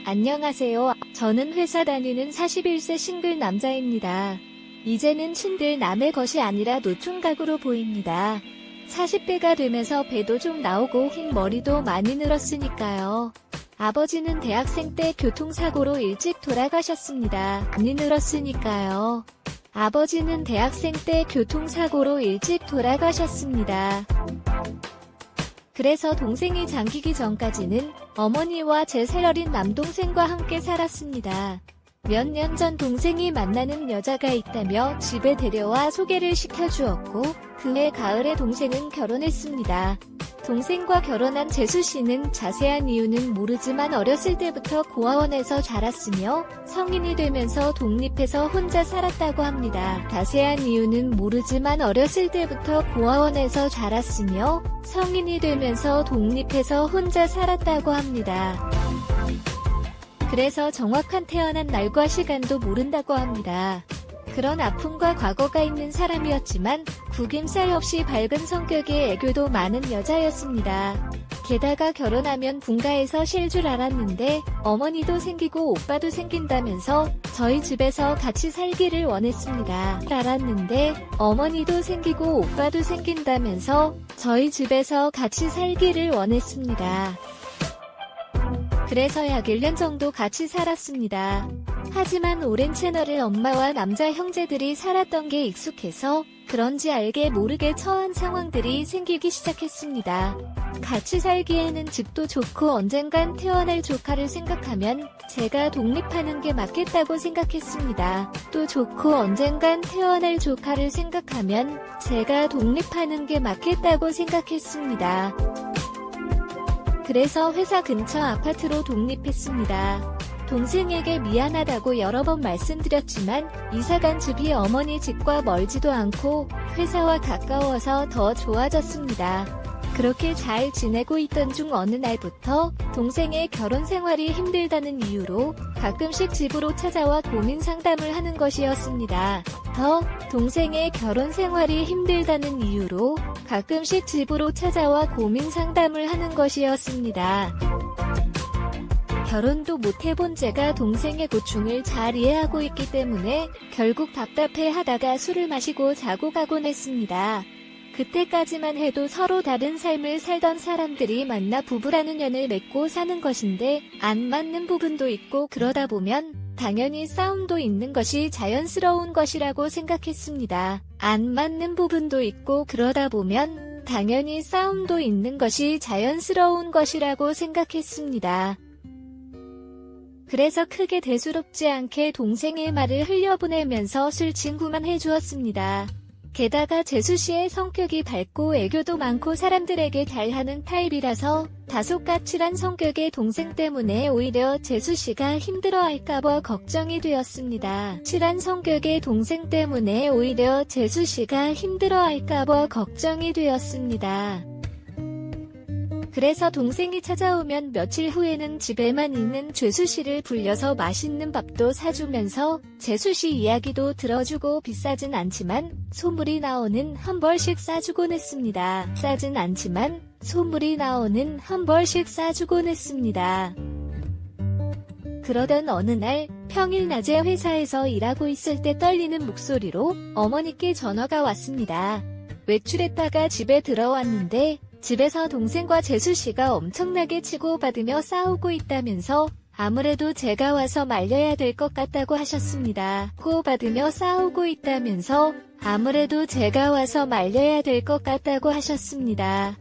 안녕하세요. 저는 회사 다니는 41세 싱글 남자입니다. 이제는 친들 남의 것이 아니라 노총각으로 보입니다. 40대가 되면서 배도 좀 나오고 흰 머리도 많이 늘었으니까요. 아버지는 대학생 때 교통사고로 일찍 돌아가셨습니다. 많이 늘었으니까요. 아버지는 대학생 때 교통사고로 일찍 돌아가셨습니다. 그래서 동생이 잠기기 전까지는 어머니와 제 살어린 남동생과 함께 살았습니다. 몇 년 전 동생이 만나는 여자가 있다며 집에 데려와 소개를 시켜주었고 그해 가을에 동생은 결혼했습니다. 동생과 결혼한 재수씨는 자세한 이유는 모르지만 어렸을 때부터 고아원에서 자랐으며 성인이 되면서 독립해서 혼자 살았다고 합니다. 자세한 이유는 모르지만 어렸을 때부터 고아원에서 자랐으며 성인이 되면서 독립해서 혼자 살았다고 합니다. 그래서 정확한 태어난 날과 시간도 모른다고 합니다. 그런 아픔과 과거가 있는 사람이었지만 구김살 없이 밝은 성격에 애교도 많은 여자였습니다. 게다가 결혼하면 분가해서 쉴 줄 알았는데 어머니도 생기고 오빠도 생긴다면서 저희 집에서 같이 살기를 원했습니다. 알았는데 어머니도 생기고 오빠도 생긴다면서 저희 집에서 같이 살기를 원했습니다. 그래서 약 1년 정도 같이 살았습니다. 하지만 오랜 채널을 엄마와 남자 형제들이 살았던 게 익숙해서 그런지 알게 모르게 처한 상황들이 생기기 시작했습니다. 같이 살기에는 집도 좋고 언젠간 태어날 조카를 생각하면 제가 독립하는 게 맞겠다고 생각했습니다. 또 좋고 언젠간 태어날 조카를 생각하면 제가 독립하는 게 맞겠다고 생각했습니다. 그래서 회사 근처 아파트로 독립했습니다. 동생에게 미안하다고 여러 번 말씀드렸지만 이사간 집이 어머니 집과 멀지도 않고 회사와 가까워서 더 좋아졌습니다. 그렇게 잘 지내고 있던 중 어느 날부터 동생의 결혼 생활이 힘들다는 이유로 가끔씩 집으로 찾아와 고민 상담을 하는 것이었습니다. 동생의 결혼 생활이 힘들다는 이유로 가끔씩 집으로 찾아와 고민 상담을 하는 것이었습니다. 결혼도 못 해본 제가 동생의 고충을 잘 이해하고 있기 때문에 결국 답답해 하다가 술을 마시고 자고 가곤 했습니다. 그때까지만 해도 서로 다른 삶을 살던 사람들이 만나 부부라는 연을 맺고 사는 것인데 안 맞는 부분도 있고 그러다 보면 당연히 싸움도 있는 것이 자연스러운 것이라고 생각했습니다. 안 맞는 부분도 있고 그러다 보면 당연히 싸움도 있는 것이 자연스러운 것이라고 생각했습니다. 그래서 크게 대수롭지 않게 동생의 말을 흘려보내면서 술 친구만 해주었습니다. 게다가 재수씨의 성격이 밝고 애교도 많고 사람들에게 잘하는 타입이라서 다소 까칠한 성격의 동생 때문에 오히려 재수씨가 힘들어할까봐 걱정이 되었습니다. 까칠한 성격의 동생 때문에 오히려 재수씨가 힘들어할까봐 걱정이 되었습니다. 그래서 동생이 찾아오면 며칠 후에는 집에만 있는 재수씨를 불려서 맛있는 밥도 사주면서 재수씨 이야기도 들어주고 비싸진 않지만 소물이 나오는 한 벌씩 싸주곤 했습니다. 싸진 않지만 소물이 나오는 한 벌씩 싸주곤 했습니다. 그러던 어느 날 평일 낮에 회사에서 일하고 있을 때 떨리는 목소리로 어머니께 전화가 왔습니다. 외출했다가 집에 들어왔는데 집에서 동생과 재수씨가 엄청나게 치고받으며 싸우고 있다면서 아무래도 제가 와서 말려야 될 것 같다고 하셨습니다. 치고받으며 싸우고 있다면서 아무래도 제가 와서 말려야 될 것 같다고 하셨습니다.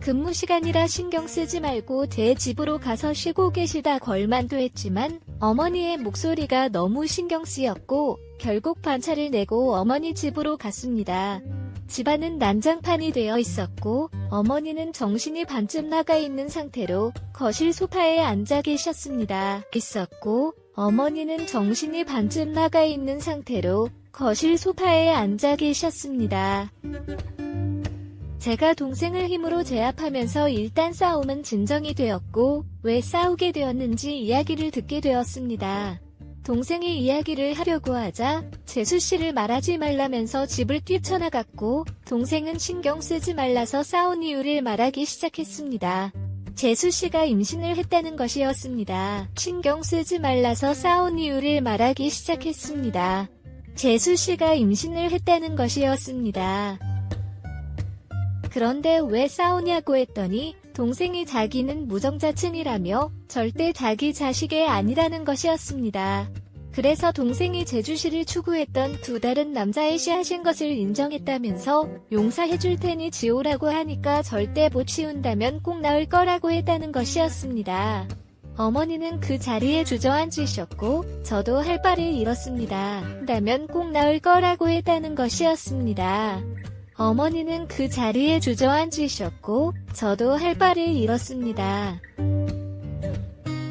근무 시간이라 신경 쓰지 말고 제 집으로 가서 쉬고 계시다 걸만도 했지만 어머니의 목소리가 너무 신경 쓰였고 결국 반차를 내고 어머니 집으로 갔습니다. 집안은 난장판이 되어 있었고 어머니는 정신이 반쯤 나가 있는 상태로 거실 소파에 앉아 계셨습니다. 어머니는 정신이 반쯤 나가 있는 상태로 거실 소파에 앉아 계셨습니다. 제가 동생을 힘으로 제압하면서 일단 싸움은 진정이 되었고 왜 싸우게 되었는지 이야기를 듣게 되었습니다. 동생이 이야기를 하려고 하자 재수씨를 말하지 말라면서 집을 뛰쳐나갔고 동생은 신경 쓰지 말라서 싸운 이유를 말하기 시작했습니다. 재수씨가 임신을 했다는 것이었습니다. 신경 쓰지 말라서 싸운 이유를 말하기 시작했습니다. 재수씨가 임신을 했다는 것이었습니다. 그런데 왜 싸우냐고 했더니 동생이 자기는 무정자층이라며 절대 자기 자식이 아니라는 것이었습니다. 그래서 동생이 재주씨를 추구했던 두 다른 남자의 씨앗인 것을 인정했다면서 용서해줄 테니 지우라고 하니까 절대 못 치운다면 꼭 나을 거라고 했다는 것이었습니다. 어머니는 그 자리에 주저앉으셨고 저도 할 바를 잃었습니다. 한다면 꼭 나을 거라고 했다는 것이었습니다. 어머니는 그 자리에 주저앉으셨고 저도 할 바를 잃었습니다.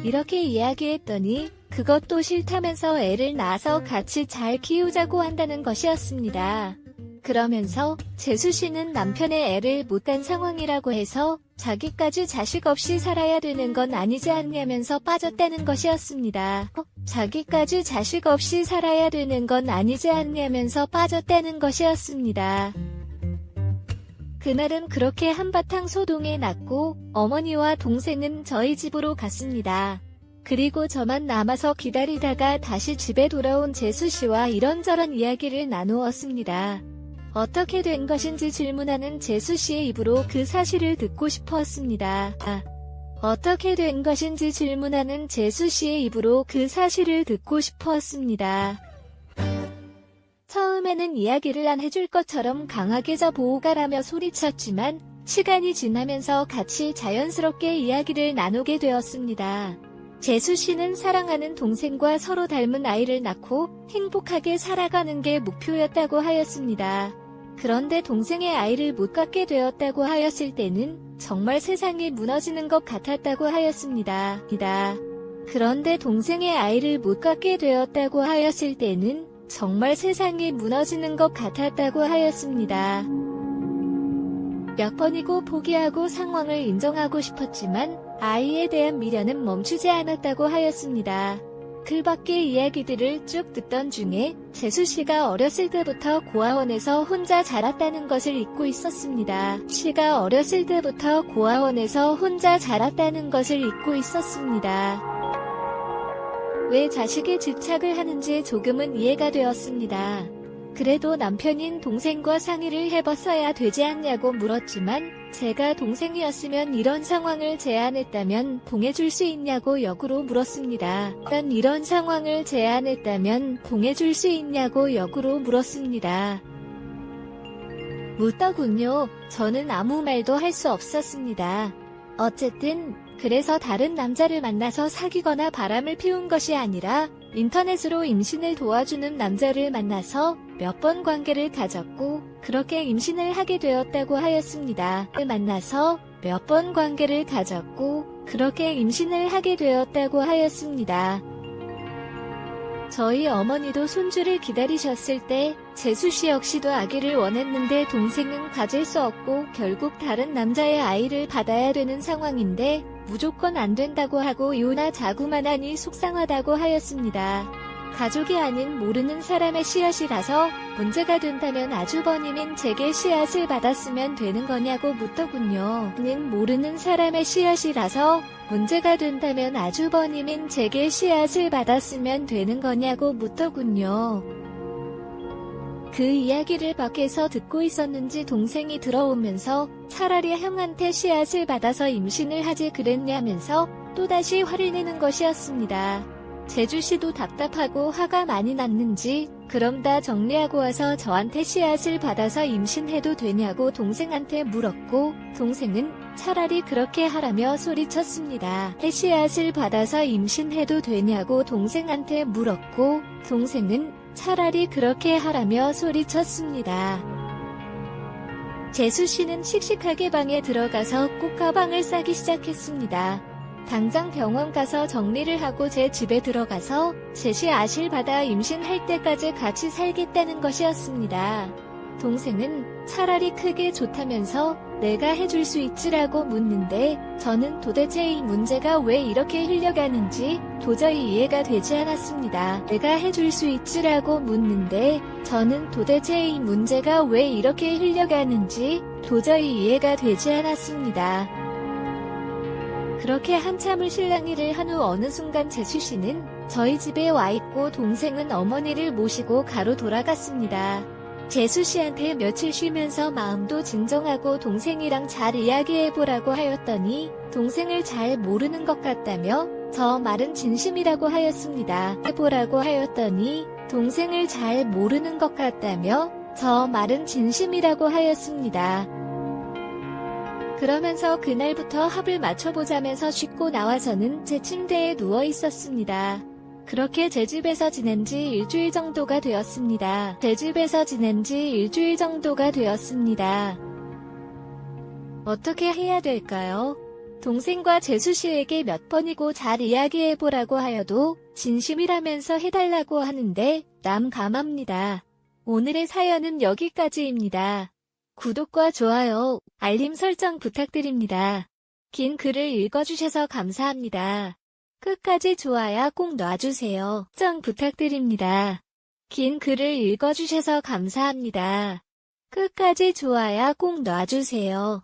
이렇게 이야기했더니 그것도 싫다면서 애를 낳아서 같이 잘 키우자고 한다는 것이었습니다. 그러면서 재수씨는 남편의 애를 못 간 상황이라고 해서 자기까지 자식 없이 살아야 되는 건 아니지 않냐면서 빠졌다는 것이었습니다. 자기까지 자식 없이 살아야 되는 건 아니지 않냐면서 빠졌다는 것이었습니다. 그날은 그렇게 한바탕 소동이 났고 어머니와 동생은 저희 집으로 갔습니다. 그리고 저만 남아서 기다리다가 다시 집에 돌아온 재수씨와 이런저런 이야기를 나누었습니다. 어떻게 된 것인지 질문하는 재수씨의 입으로 그 사실을 듣고 싶었습니다. 어떻게 된 것인지 질문하는 재수씨의 입으로 그 사실을 듣고 싶었습니다. 처음에는 이야기를 안 해줄 것처럼 강하게 저 보호가라며 소리쳤지만 시간이 지나면서 같이 자연스럽게 이야기를 나누게 되었습니다. 재수씨는 사랑하는 동생과 서로 닮은 아이를 낳고 행복하게 살아가는 게 목표였다고 하였습니다. 그런데 동생의 아이를 못 갖게 되었다고 하였을 때는 정말 세상이 무너지는 것 같았다고 하였습니다. 그런데 동생의 아이를 못 갖게 되었다고 하였을 때는 정말 세상이 무너지는 것 같았다고 하였습니다. 몇 번이고 포기하고 상황을 인정하고 싶었지만 아이에 대한 미련은 멈추지 않았다고 하였습니다. 그 밖의 이야기들을 쭉 듣던 중에 재수씨가 어렸을 때부터 고아원에서 혼자 자랐다는 것을 잊고 있었습니다. 씨가 어렸을 때부터 고아원에서 혼자 자랐다는 것을 잊고 있었습니다. 왜 자식에 집착을 하는지 조금은 이해가 되었습니다. 그래도 남편인 동생과 상의를 해봤어야 되지 않냐고 물었지만 제가 동생이었으면 이런 상황을 제안했다면 봉해줄 수 있냐고 역으로 물었습니다. 이런 상황을 제안했다면 봉해줄 수 있냐고 역으로 물었습니다. 묻더군요. 저는 아무 말도 할 수 없었습니다. 어쨌든 그래서 다른 남자를 만나서 사귀거나 바람을 피운 것이 아니라 인터넷으로 임신을 도와주는 남자를 만나서 몇 번 관계를 가졌고 그렇게 임신을 하게 되었다고 하였습니다. 만나서 몇 번 관계를 가졌고 그렇게 임신을 하게 되었다고 하였습니다. 저희 어머니도 손주를 기다리셨을 때 재수씨 역시도 아기를 원했는데 동생은 가질 수 없고 결국 다른 남자의 아이를 받아야 되는 상황인데 무조건 안 된다고 하고 이혼하자고만 하니 속상하다고 하였습니다. 가족이 아닌 모르는 사람의 씨앗이라서 문제가 된다면 아주버님인 제게 씨앗을 받았으면 되는 거냐고 묻더군요. 모르는 사람의 씨앗이라서 문제가 된다면 아주버님인 제게 씨앗을 받았으면 되는 거냐고 묻더군요. 그 이야기를 밖에서 듣고 있었는지 동생이 들어오면서 차라리 형한테 씨앗을 받아서 임신을 하지 그랬냐면서 또다시 화를 내는 것이었습니다. 재주씨도 답답하고 화가 많이 났는지 그럼 다 정리하고 와서 저한테 씨앗을 받아서 임신해도 되냐고 동생한테 물었고 동생은 차라리 그렇게 하라며 소리쳤습니다. 씨앗을 받아서 임신해도 되냐고 동생한테 물었고 동생은 차라리 그렇게 하라며 소리쳤습니다. 재수씨는 씩씩하게 방에 들어가서 꽃가방을 싸기 시작했습니다. 당장 병원 가서 정리를 하고 제 집에 들어가서 제 씨앗을 받아 임신할 때까지 같이 살겠다는 것이었습니다. 동생은 차라리 크게 좋다면서 내가 해줄 수 있지라고 묻는데 저는 도대체 이 문제가 왜 이렇게 흘려가는지 도저히 이해가 되지 않았습니다. 내가 해줄 수 있지라고 묻는데 저는 도대체 이 문제가 왜 이렇게 흘려가는지 도저히 이해가 되지 않았습니다. 그렇게 한참을 실랑이를 한 후 어느 순간 재수씨는 저희 집에 와 있고 동생은 어머니를 모시고 가로 돌아갔습니다. 재수씨한테 며칠 쉬면서 마음도 진정하고 동생이랑 잘 이야기해보라고 하였더니 동생을 잘 모르는 것 같다며 저 말은 진심이라고 하였습니다. 해보라고 하였더니 동생을 잘 모르는 것 같다며 저 말은 진심이라고 하였습니다. 그러면서 그날부터 합을 맞춰보자면서 씻고 나와서는 제 침대에 누워 있었습니다. 그렇게 제 집에서 지낸 지 일주일 정도가 되었습니다. 제 집에서 지낸 지 일주일 정도가 되었습니다. 어떻게 해야 될까요? 동생과 재수씨에게 몇 번이고 잘 이야기해보라고 하여도 진심이라면서 해달라고 하는데 남감합니다. 오늘의 사연은 여기까지입니다. 구독과 좋아요, 알림 설정 부탁드립니다. 긴 글을 읽어주셔서 감사합니다. 끝까지 좋아요 꼭 놔주세요. 설정 부탁드립니다. 긴 글을 읽어주셔서 감사합니다. 끝까지 좋아요 꼭 놔주세요.